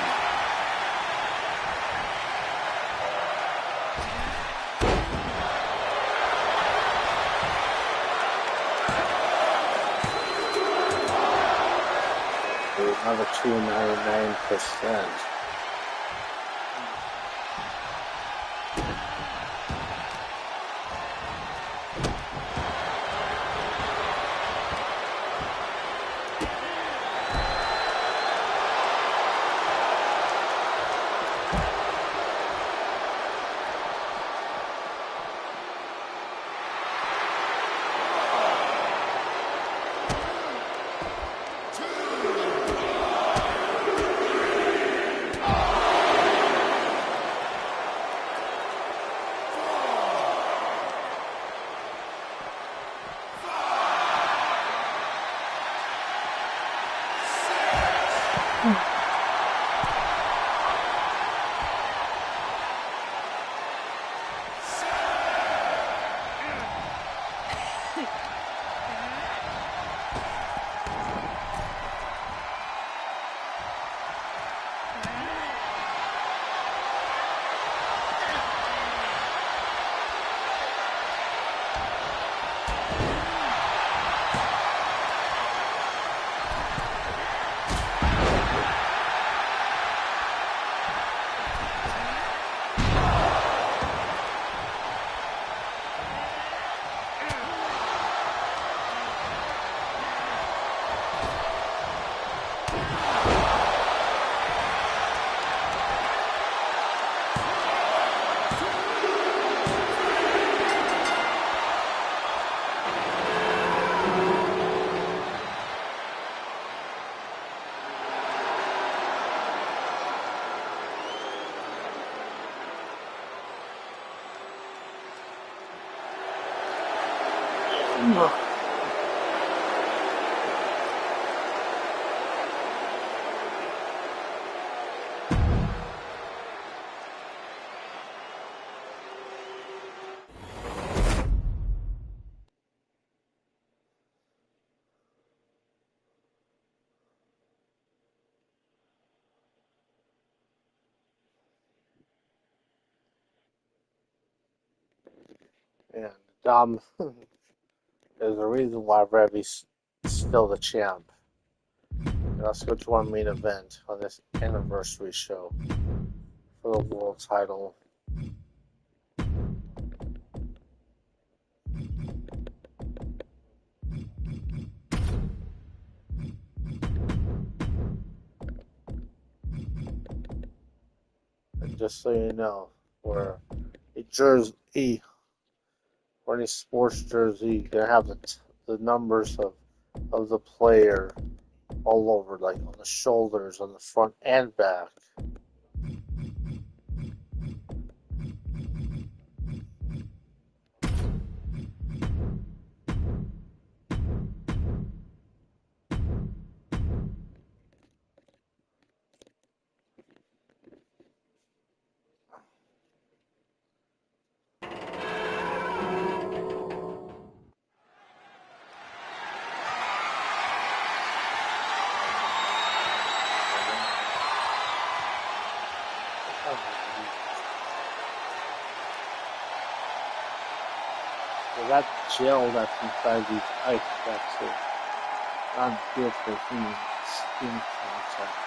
Another 299%. And Dom is the reason why Revy's still the champ. And let's go to our main event on this anniversary show for the world title. And just so you know, for a jersey, for any sports jersey, you're gonna have the numbers of the player all over, like on the shoulders, on the front and back. So that gel that's inside these ice packs is not good for human skin contact.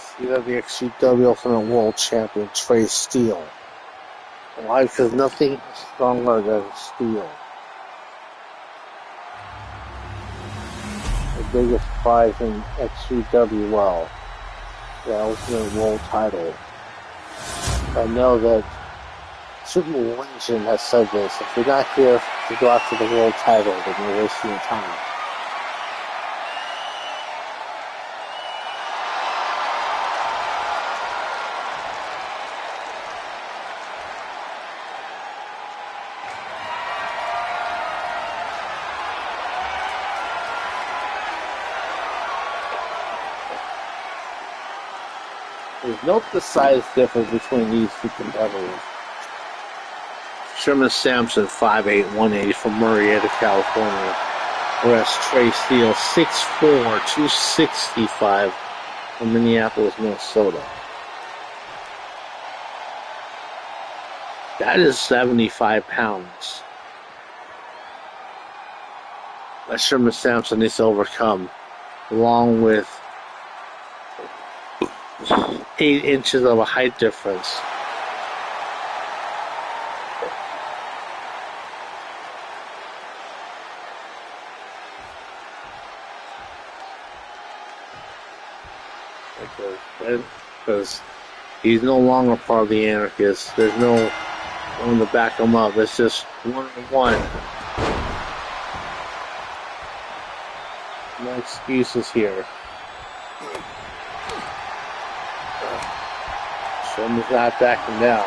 CW XGWL Ultimate World Champion Trey Steele. Why? Because nothing is stronger than steel. The biggest prize in XGWL, the Ultimate World title. I know that certain legend has said this: if you're not here to go after the world title, then you're wasting your time. There's no precise difference between these two competitors. Sherman Sampson, 5'8", 180 from Murrieta, California. Whereas Trey Steele, 6'4", 265 from Minneapolis, Minnesota. That is 75 pounds that Sherman Sampson needs to overcome, along with 8 inches of a height difference. Because he's no longer part of the Anarchists. There's no one to back him up. It's just one-on-one. No excuses here. Sherman's not backing down.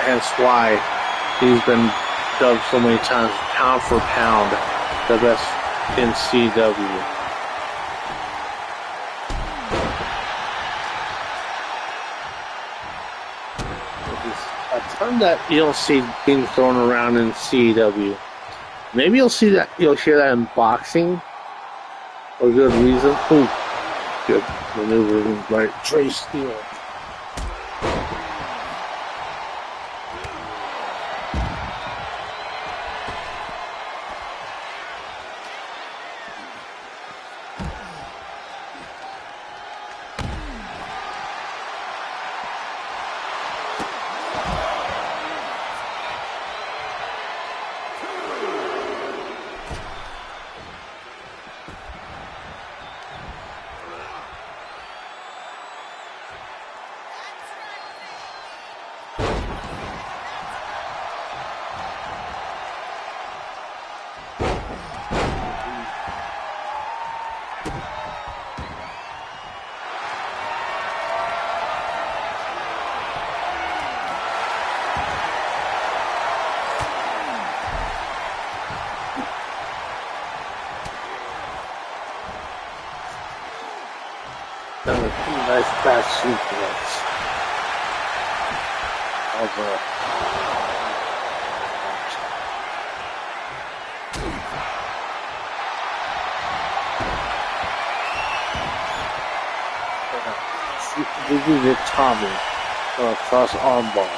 Hence why he's been dubbed so many times, pound for pound, the best in CW. A term that you don't see being thrown around in CW. Maybe you'll hear that in boxing for good reason. Ooh, good maneuvering by Trey Steele. Done a pretty nice back suplex of we did Tommy cross armbar.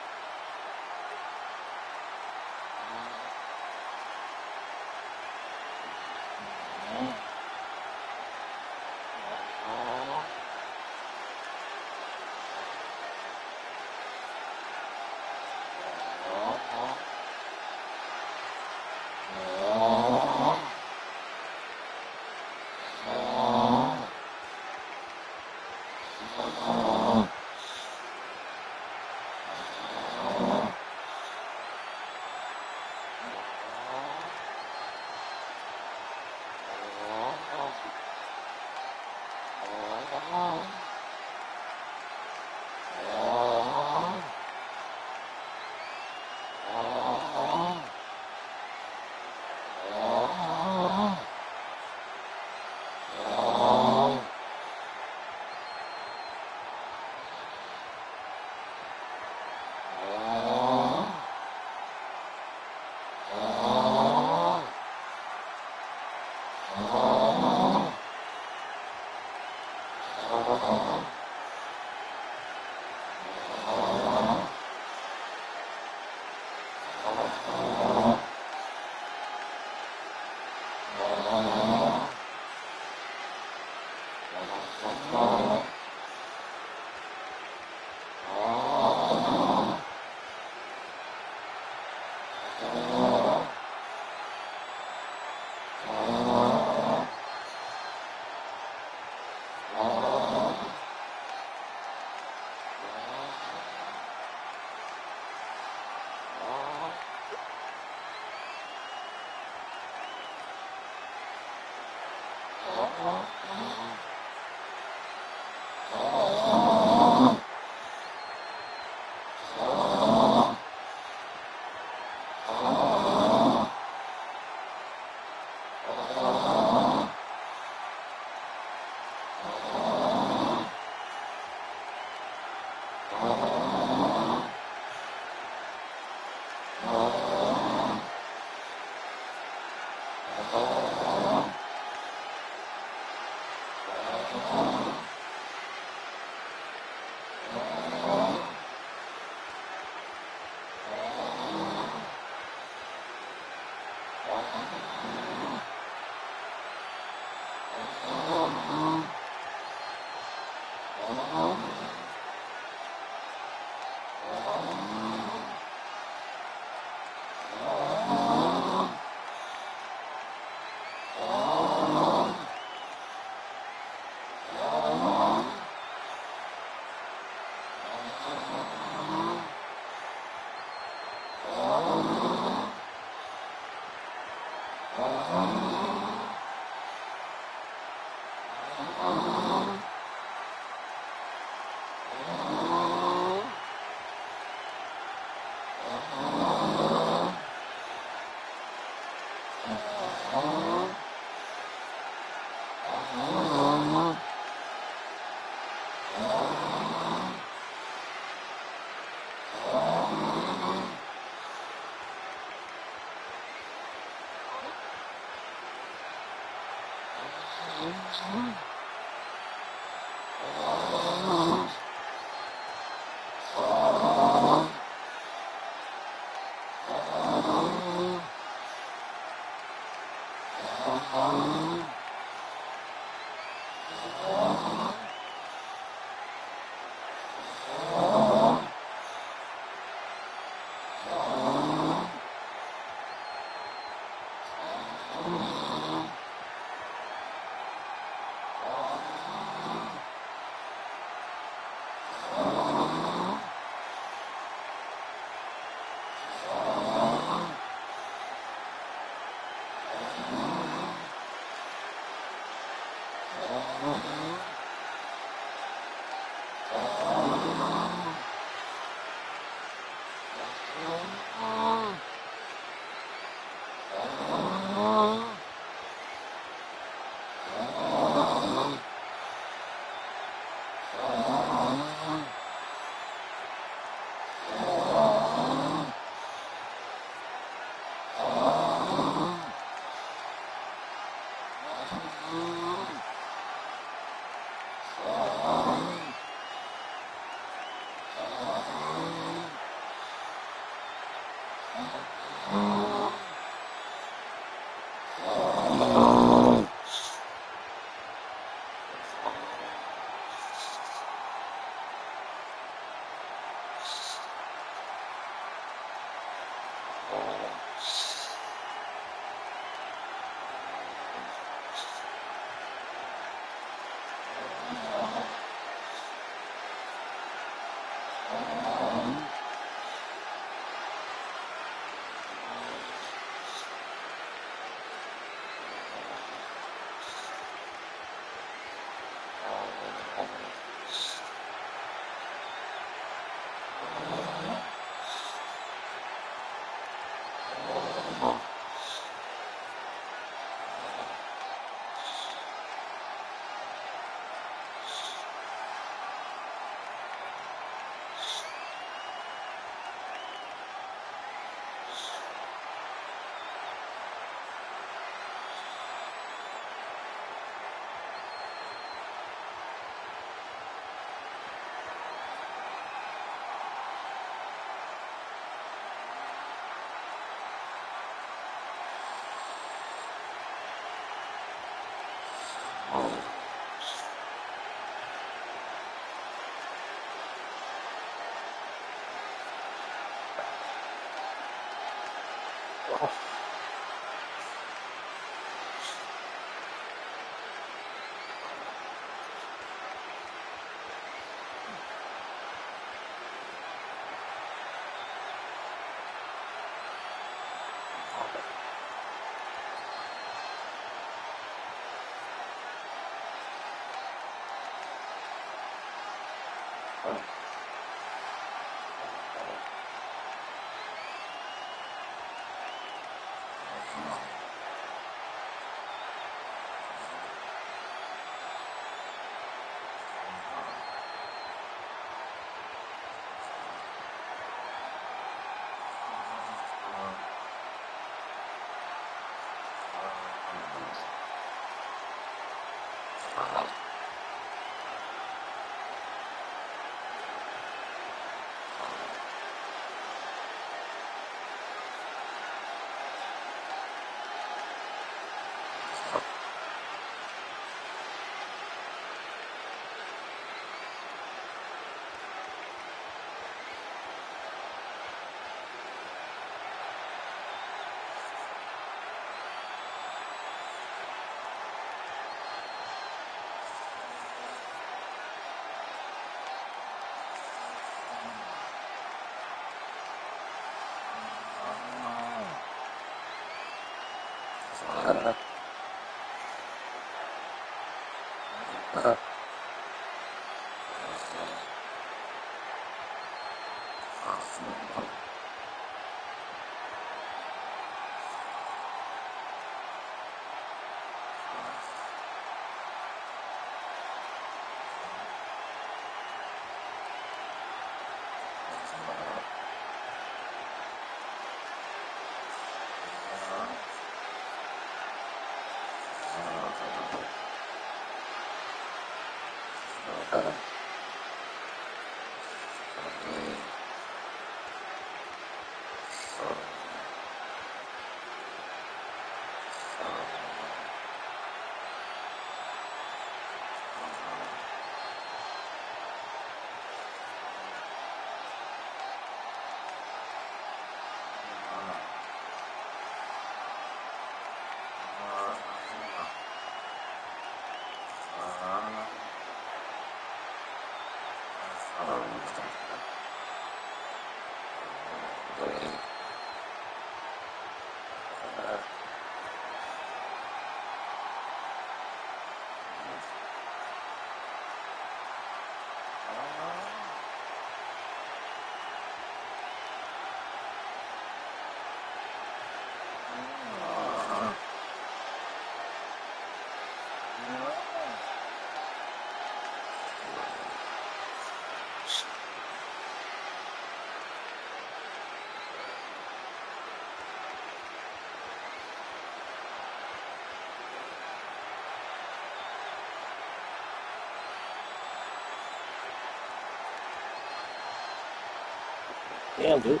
Damn, dude.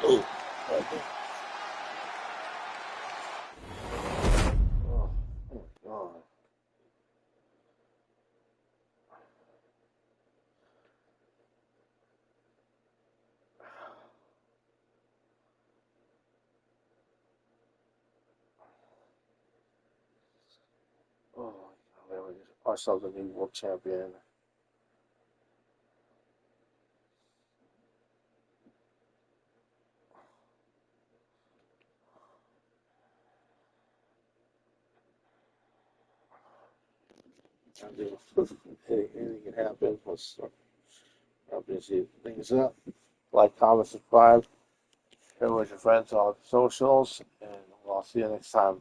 Oh, okay. Oh my God. Oh, my God. We get ourselves a new world champion. Anything can happen. Let's start see things up. Like, comment, subscribe, share with your friends on socials, and I'll see you next time.